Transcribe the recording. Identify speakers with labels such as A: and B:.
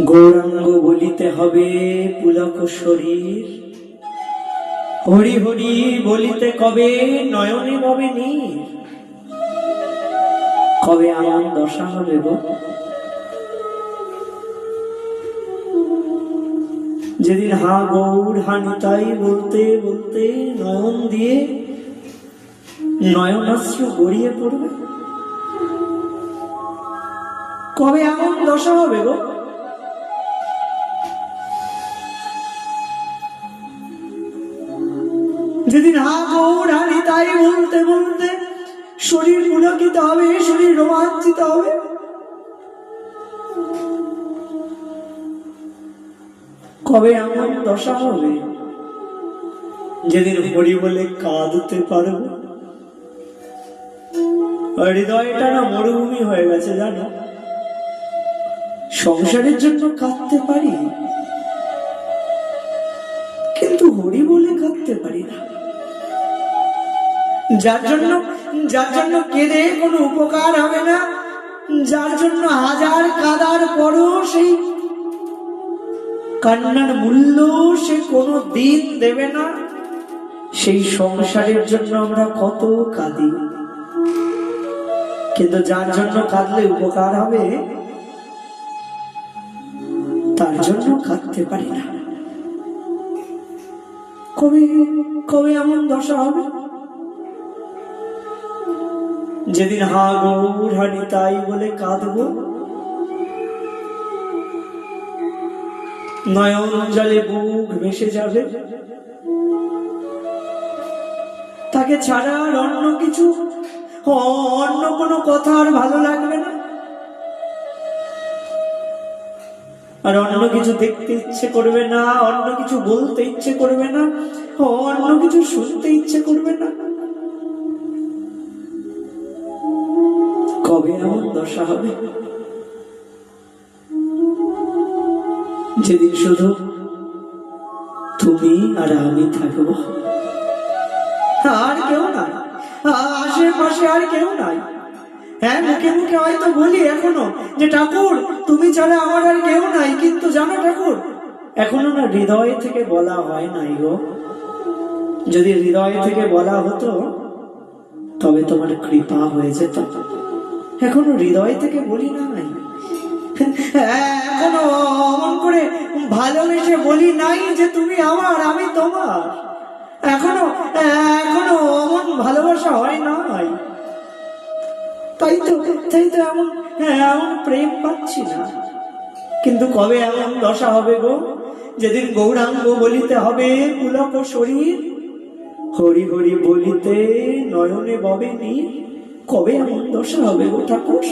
A: গৌরাঙ্গ বলিতে হবে পুলক শরীর, হরি হরি বলিতে কবে নয়নে ববে নীর। কবে এমন দশা হবে গো, যেদিন হা গৌর হা নিতাই বলতে বলতে নয়ন দিয়ে নয়নাশ্রু গড়িয়ে পড়বে। কবে এমন দশা হবে গো, যেদিন হা গৌর হা নিতাই বলতে বলতে শরীর পুলকিত হবে, শরীর রোমাঞ্চিত হবে। কবে এমন দশা হবে, যেদিন হরি বলে কাঁদতে পারবো। হৃদয়টা না মরুভূমি হয়ে গেছে জানো, সংসারের জন্য কাঁদতে পারি কিন্তু হরি বলে কাঁদতে পারি না। যার জন্য কেঁদে কোনো উপকার হবে না, যার জন্য হাজার কাদার পরও সেই কান্নার মূল্য সে কোনো দিন দেবে না, সেই সংসারের জন্য আমরা কত কাঁদি। কিন্তু যার জন্য কাঁদলে উপকার হবে তার জন্য কাঁদতে পারি না। কবে কবে এমন দশা হবে, যেদিন হা গৌর হা নিতাই বলে কাঁদবো, নয়ন জলে বুক ভেসে যাবে। তাকে ছাড়া আর অন্য কিছু, অন্য কোনো কথা আর ভালো লাগবে না, আর অন্য কিছু দেখতে ইচ্ছে করবে না, অন্য কিছু বলতে ইচ্ছে করবে না, অন্য কিছু শুনতে ইচ্ছে করবে না। কবে এমন দশা হবে, যেদিন শুধু তুমি আর আমি থাকবো, আর কেউ নাই, আশেপাশে আর কেউ নাই। হ্যাঁ, মুখে মুখে হয়তো বলি এখনো যে ঠাকুর তুমি ছাড়া আমার আর কেউ নাই, কিন্তু জানো ঠাকুর এখনো না হৃদয় থেকে বলা হয় নাই গো। যদি হৃদয় থেকে বলা হতো তবে তোমার কৃপা হয়ে যেত। এখনো হৃদয় থেকে বলি নাই, এখনো অমন করে ভালোবেসে বলি নাই যে তুমি আমার আমি তোমার। এখনো অমন ভালোবাসা হয় নাই, তাই তো এমন প্রেম পাচ্ছি না। কিন্তু কবে এমন দশা হবে গো, যেদিন গৌরাঙ্গ বলিতে হবে পুলক শরীর, হরি হরি বলিতে নয়নে ববে নীর। কবে এমন দশা হবে গো ঠাকুর?